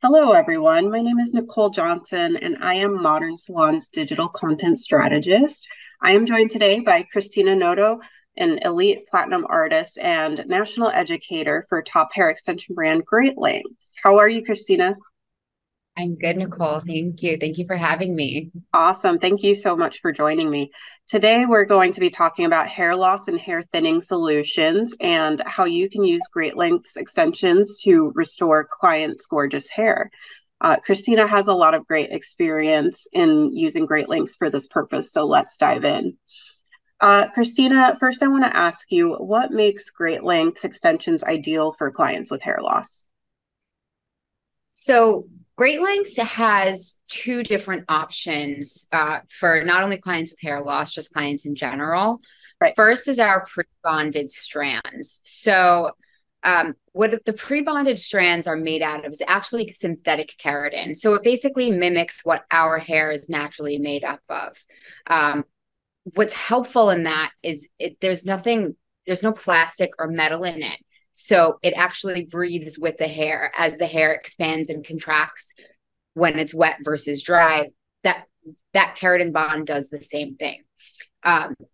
Hello, everyone. My name is Nicole Johnson, and I am Modern Salon's digital content strategist. I am joined today by Kristina Noto, an elite platinum artist and national educator for top hair extension brand Great Lengths. How are you, Kristina? I'm good, Nicole. Thank you. Thank you for having me. Awesome. Thank you so much for joining me. Today, we're going to be talking about hair loss and hair thinning solutions and how you can use Great Lengths extensions to restore clients' gorgeous hair. Kristina has a lot of great experience in using Great Lengths for this purpose, so let's dive in. Kristina, first I want to ask you, what makes Great Lengths extensions ideal for clients with hair loss? So, Great Lengths has two different options for not only clients with hair loss, just clients in general. Right. First is our pre-bonded strands. What the pre-bonded strands are made out of is actually synthetic keratin. So it basically mimics what our hair is naturally made up of. What's helpful in that is there's no plastic or metal in it. So it actually breathes with the hair as the hair expands and contracts when it's wet versus dry. That keratin bond does the same thing.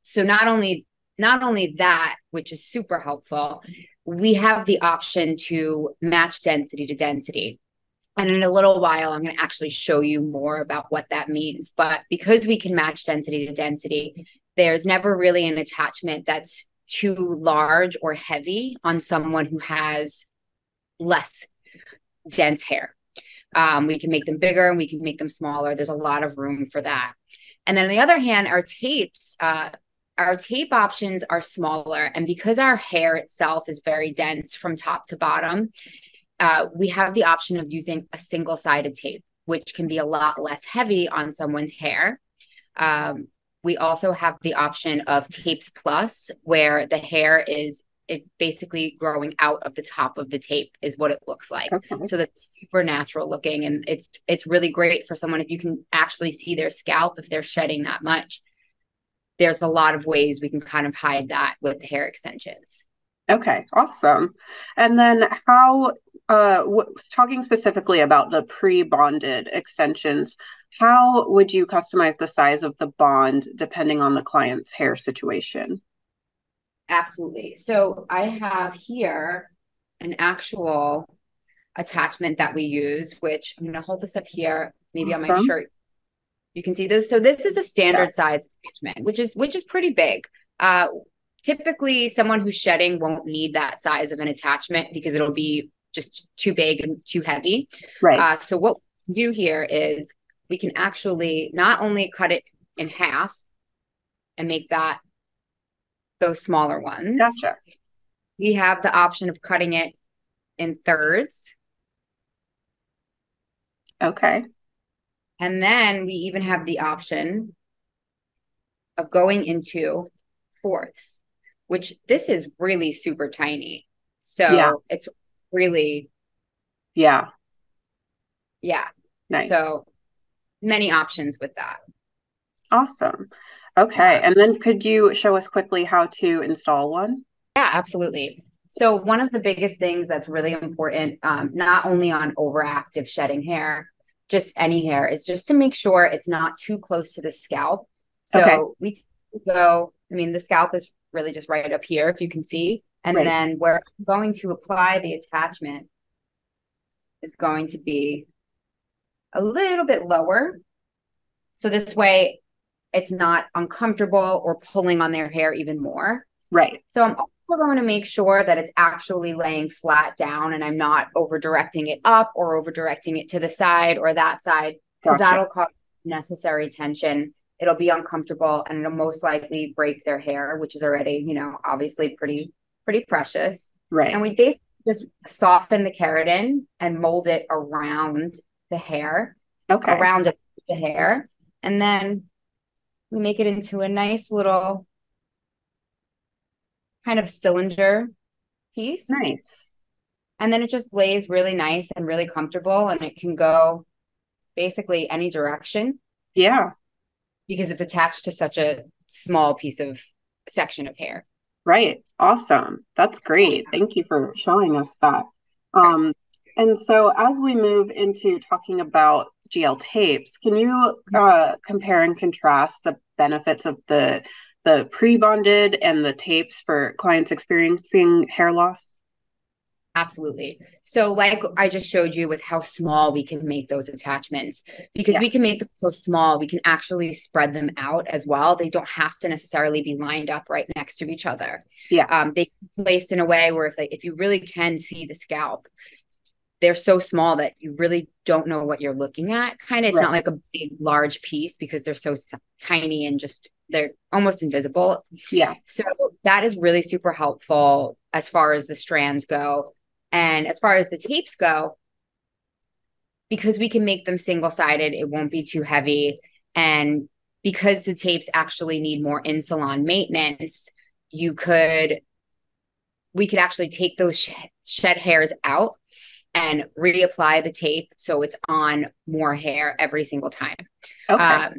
So not only that, which is super helpful, we have the option to match density to density. And in a little while, I'm going to actually show you more about what that means. But because we can match density to density, there's never really an attachment that's too large or heavy on someone who has less dense hair. We can make them bigger and we can make them smaller. There's a lot of room for that. And then on the other hand, our tape options are smaller. And because our hair itself is very dense from top to bottom, we have the option of using a single-sided tape, which can be a lot less heavy on someone's hair. We also have the option of tapes plus, where the hair is basically growing out of the top of the tape is what it looks like. Okay. So that's super natural looking, and it's really great for someone if you can actually see their scalp if they're shedding that much. There's a lot of ways we can kind of hide that with the hair extensions. Okay, awesome. And then talking specifically about the pre-bonded extensions, how would you customize the size of the bond depending on the client's hair situation? Absolutely. So I have here an actual attachment that we use, which I'm going to hold this up here, maybe on my Awesome. shirt. You can see this. So this is a Yeah. standard size attachment, which is pretty big. Typically, someone who's shedding won't need that size of an attachment because it'll be just too big and too heavy. Right. So what we do here is we can actually not only cut it in half and make those smaller ones, Gotcha. we have the option of cutting it in thirds. Okay. And then we even have the option of going into fourths, which this is really super tiny. Yeah. So it's really, Yeah. yeah. Nice. So many options with that. Awesome. Okay. Uh, And then could you show us quickly how to install one? yeah, absolutely. So one of the biggest things that's really important, not only on overactive shedding hair, just any hair, is just to make sure it's not too close to the scalp. Okay. So we go, I mean, the scalp is really just right up here, if you can see. And Right. then where I'm going to apply the attachment is going to be a little bit lower. So this way it's not uncomfortable or pulling on their hair even more. Right. So I'm also going to make sure that it's actually laying flat down and I'm not over directing it up or over directing it to the side or that side, because Gotcha. that'll cause necessary tension. It'll be uncomfortable and it'll most likely break their hair, which is already, obviously pretty precious. And Right. we basically just soften the keratin and mold it around the hair, Okay. around the hair. And then we make it into a nice little kind of cylinder piece. Nice. And then it just lays really nice and really comfortable. And it can go basically any direction Yeah. because it's attached to such a small piece of section of hair. Right. Awesome. That's great. Thank you for showing us that. Um, And so as we move into talking about GL tapes, can you compare and contrast the benefits of the pre-bonded and the tapes for clients experiencing hair loss? Absolutely. So, like I just showed you with how small we can make those attachments, because Yeah. we can make them so small, we can actually spread them out as well. They don't have to necessarily be lined up right next to each other. Yeah. They can be placed in a way where if you really can see the scalp, they're so small that you really don't know what you're looking at. Kind of, it's Right. not like a big, large piece because they're so tiny and just they're almost invisible. Yeah. So that is really super helpful as far as the strands go. And as far as the tapes go, because we can make them single sided, it won't be too heavy. And because the tapes actually need more in salon maintenance, you could, we could actually take those shed hairs out and reapply the tape so it's on more hair every single time. Okay. Um,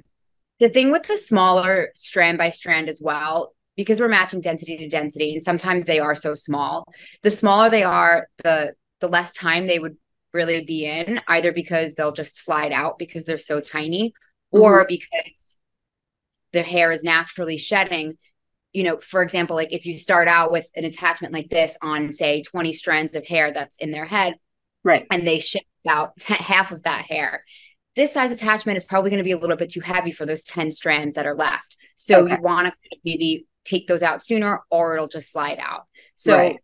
the thing with the smaller strand by strand as well, because we're matching density to density, and sometimes they are so small, the smaller they are, the less time they would really be in, either because they'll just slide out because they're so tiny, Mm-hmm. or because the hair is naturally shedding. You know, for example, like if you start out with an attachment like this on, say, 20 strands of hair that's in their head, Right. and they shed out half of that hair, this size attachment is probably going to be a little bit too heavy for those 10 strands that are left. So Okay. you want to maybe take those out sooner, or it'll just slide out. Right. So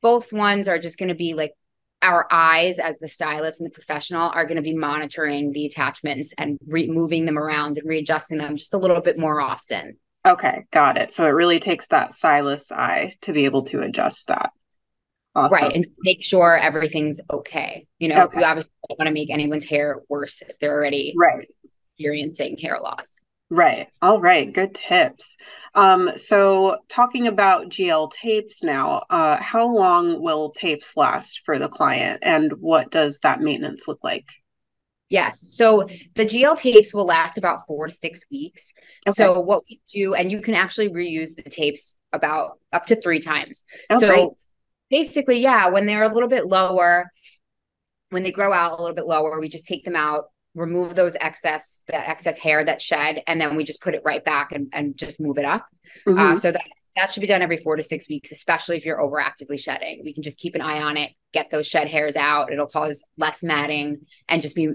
both ones are just going to be like, our eyes as the stylist and the professional are going to be monitoring the attachments and moving them around and readjusting them just a little bit more often. Okay. Got it. So it really takes that stylist's eye to be able to adjust that. Right. Awesome. And make sure everything's okay. You know, Okay. you obviously don't want to make anyone's hair worse if they're already Right. experiencing hair loss. Right. All right. Good tips. So talking about GL tapes now, how long will tapes last for the client and what does that maintenance look like? Yes. So the GL tapes will last about 4 to 6 weeks. Okay. So what we do, and you can actually reuse the tapes about up to 3 times. Oh, great. So basically, yeah, when they're a little bit lower, when they grow out a little bit lower, we just take them out, remove that excess hair that shed, and then we just put it right back and just move it up. Mm-hmm. So that should be done every 4 to 6 weeks, especially if you're overactively shedding. We can just keep an eye on it, get those shed hairs out. It'll cause less matting and just be,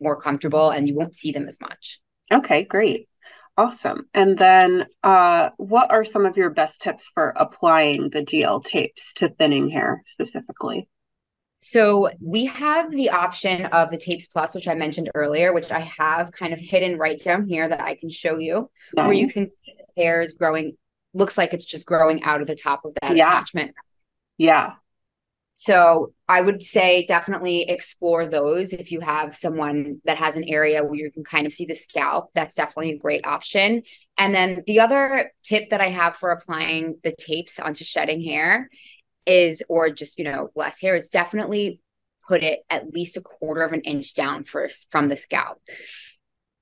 more comfortable, and you won't see them as much. Okay, great. Awesome. And then what are some of your best tips for applying the GL tapes to thinning hair specifically? So we have the option of the Tapes Plus, which I mentioned earlier, which I have kind of hidden right down here that I can show you, where you can Nice. see the hairs growing, looks like it's just growing out of the top of that Yeah. attachment. Yeah. So I would say definitely explore those if you have someone that has an area where you can kind of see the scalp. That's definitely a great option. And then the other tip that I have for applying the tapes onto shedding hair is, or just, less hair, is definitely put it at least 1/4 of an inch down first from the scalp.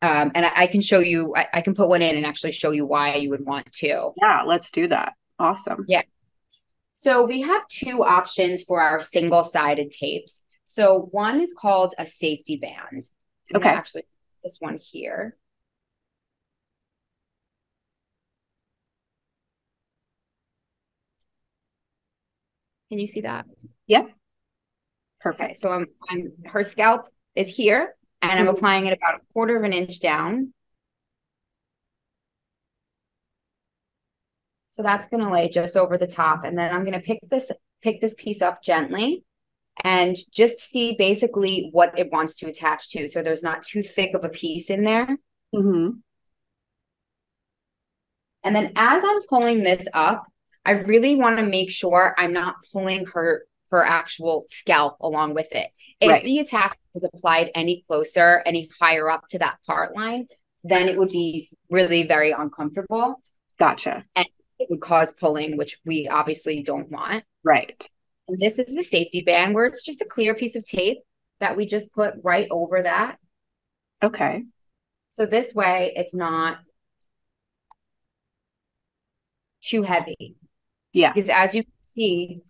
And I can show you, I can put one in and actually show you why you would want to. Yeah, let's do that. Awesome. Yeah. So we have two options for our single-sided tapes. So one is called a safety band. I'm going to Okay. actually put this one here. Can you see that? Yeah. Okay, Perfect. so her scalp is here, and I'm Mhm. applying it about 1/4 of an inch down. So that's going to lay just over the top. And then I'm going to pick this piece up gently and just see basically what it wants to attach to. So there's not too thick of a piece in there. Mhm. And then as I'm pulling this up, I really want to make sure I'm not pulling her actual scalp along with it. If Right. the attachment was applied any closer, any higher up to that part line, then it would be really very uncomfortable. Gotcha. And it would cause pulling, which we obviously don't want. Right. And this is the safety band, where it's just a clear piece of tape that we just put right over that. Okay. So this way it's not too heavy. Yeah. Because as you can see,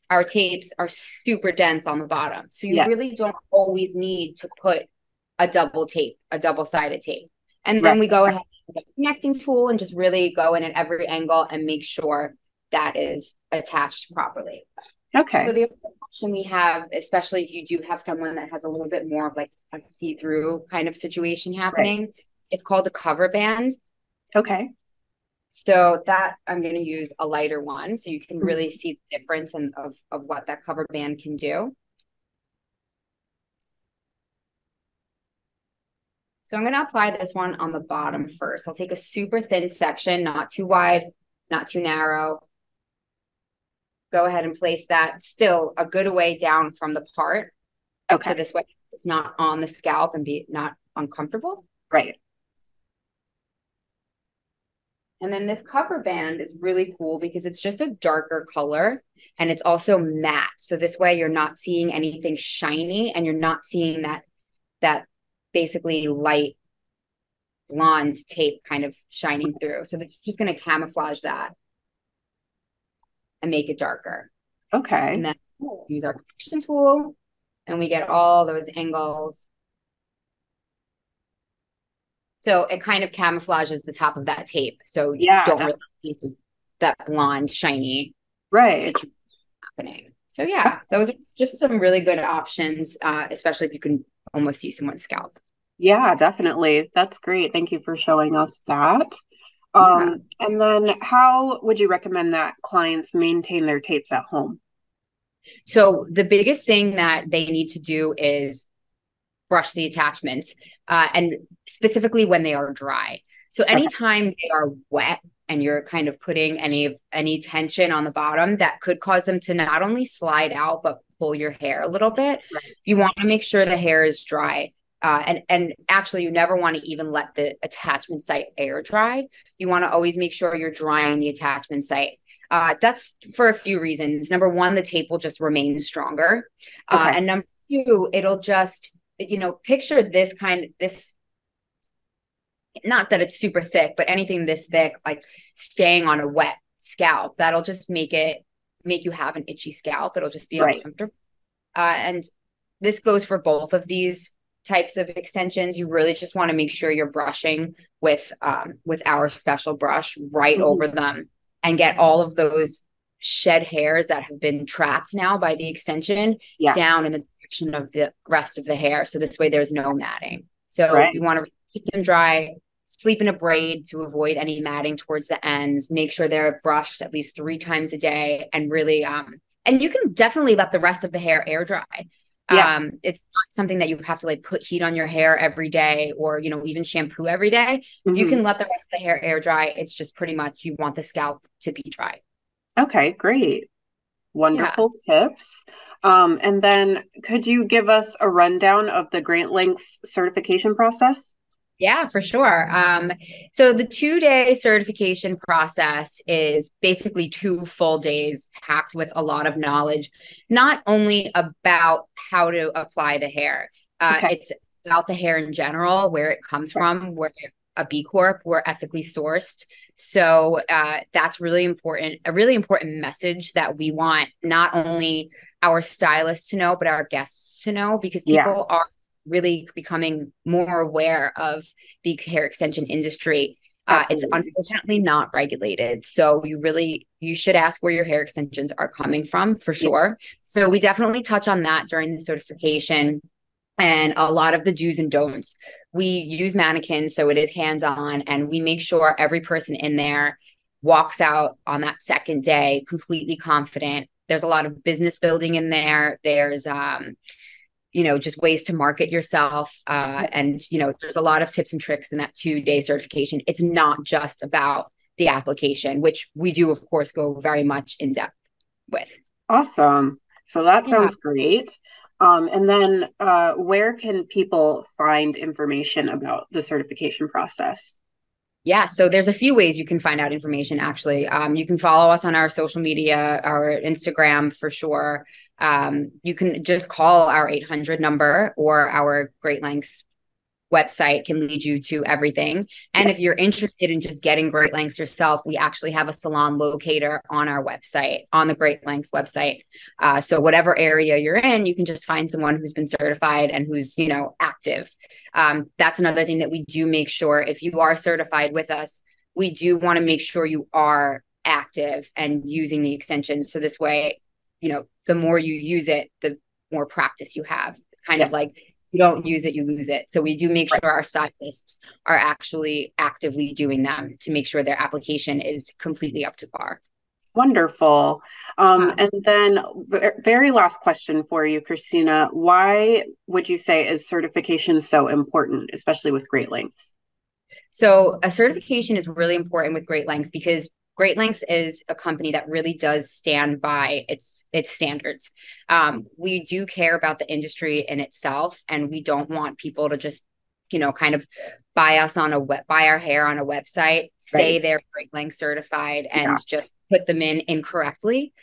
our tapes are super dense on the bottom. So you really Yes. don't always need to put a double tape, a double-sided tape. And Right. then we go ahead with a connecting tool and just really go in at every angle and make sure that is attached properly. So Okay. the other option we have, especially if you do have someone that has a little bit more of like a see-through kind of situation Right. happening, it's called a cover band. Okay. So that I'm going to use a lighter one so you can really Mhm. see the difference of what that cover band can do. So I'm going to apply this one on the bottom first. I'll take a super thin section, not too wide, not too narrow. Go ahead and place that still a good way down from the part. So Okay. this way it's not on the scalp and be not uncomfortable. Right. And then this cover band is really cool because it's just a darker color and it's also matte. So this way you're not seeing anything shiny and you're not seeing that basically light blonde tape kind of shining through. So that's just going to camouflage that and make it darker. And Okay. then we'll use our correction tool and we get all those angles. So it kind of camouflages the top of that tape. So you Yeah, don't really see that blonde, shiny right. situation happening. So yeah, those are just some really good options, especially if you can almost see someone's scalp. Yeah, definitely. That's great. Thank you for showing us that. Yeah. And then how would you recommend that clients maintain their tapes at home? So the biggest thing that they need to do is brush the attachments, and specifically when they are dry. So Okay. anytime they are wet and you're kind of putting any tension on the bottom, that could cause them to not only slide out but pull your hair a little bit. Right. You want to make sure the hair is dry. And actually, you never want to even let the attachment site air dry. You want to always make sure you're drying the attachment site. That's for a few reasons. Number one, the tape will just remain stronger. Okay. And number two, it'll just, picture this, not that it's super thick, but anything this thick, like staying on a wet scalp, that'll just make you have an itchy scalp. It'll just be Right. uncomfortable. And this goes for both of these types of extensions. You really just want to make sure you're brushing with our special brush right over Mhm. them and get all of those shed hairs that have been trapped now by the extension Yeah. down in the direction of the rest of the hair. So this way there's no matting. So you Right. want to keep them dry, sleep in a braid to avoid any matting towards the ends, make sure they're brushed at least 3 times a day, and really and you can definitely let the rest of the hair air dry. Yeah. It's not something that you have to like put heat on your hair every day or, even shampoo every day. You Hmm. can let the rest of the hair air dry. It's just pretty much you want the scalp to be dry. Okay, great. Yeah. Wonderful tips. And then could you give us a rundown of the Grant Links certification process? Yeah, for sure. So the 2-day certification process is basically 2 full days packed with a lot of knowledge, not only about how to apply the hair. Okay. It's about the hair in general, where it comes Right. from, we're a B Corp, we're ethically sourced. So that's really important, a really important message that we want not only our stylists to know, but our guests to know, because Yeah, people are really becoming more aware of the hair extension industry. It's absolutely. unfortunately not regulated. So you should ask where your hair extensions are coming from for Yeah. sure. So we definitely touch on that during the certification and a lot of the do's and don'ts. We use mannequins, so it is hands-on, and we make sure every person in there walks out on that second day completely confident. There's a lot of business building in there. There's just ways to market yourself. And, there's a lot of tips and tricks in that 2-day certification. It's not just about the application, which we do, of course, go very much in depth with. Awesome. So that Yeah. sounds great. And then where can people find information about the certification process? Yeah, so there's a few ways you can find out information actually. You can follow us on our social media, our Instagram for sure. You can just call our 800 number or our Great Lengths website can lead you to everything. And if you're interested in just getting Great Lengths yourself, we actually have a salon locator on our website, on the Great Lengths website. So whatever area you're in, you can just find someone who's been certified and who's, active. That's another thing that we do make sure. If you are certified with us, we do want to make sure you are active and using the extensions. So this way, the more you use it, the more practice you have. It's kind of like, you don't use it, you lose it. So we do make sure our stylists are actually actively doing them to make sure their application is completely up to par. Wonderful. And then very last question for you, Kristina. Why would you say is certification so important, especially with Great Lengths? So a certification is really important with Great Lengths because Great Lengths is a company that really does stand by its standards. We do care about the industry in itself, and we don't want people to just, kind of buy our hair on a website, say they're Great Lengths certified, and just put them in incorrectly.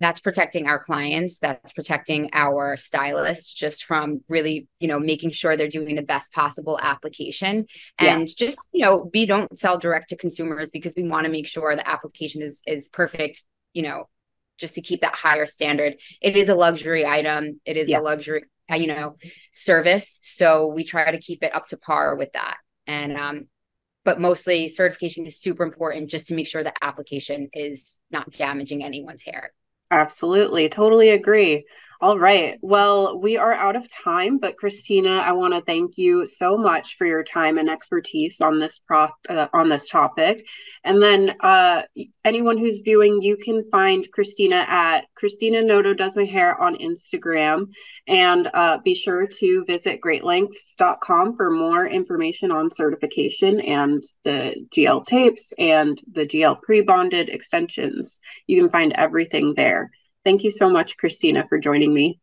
That's protecting our clients. That's protecting our stylists just from really, making sure they're doing the best possible application. And just, we don't sell direct to consumers because we want to make sure the application is perfect, just to keep that higher standard. It is a luxury item. It is a luxury, service. So we try to keep it up to par with that. And, but mostly certification is super important just to make sure the application is not damaging anyone's hair. Absolutely. Totally agree. All right. Well, we are out of time, but Kristina, I want to thank you so much for your time and expertise on this on this topic. And then anyone who's viewing, you can find Kristina at Kristina Noto Does My Hair on Instagram, and be sure to visit greatlengths.com for more information on certification and the GL tapes and the GL pre-bonded extensions. You can find everything there. Thank you so much, Kristina, for joining me.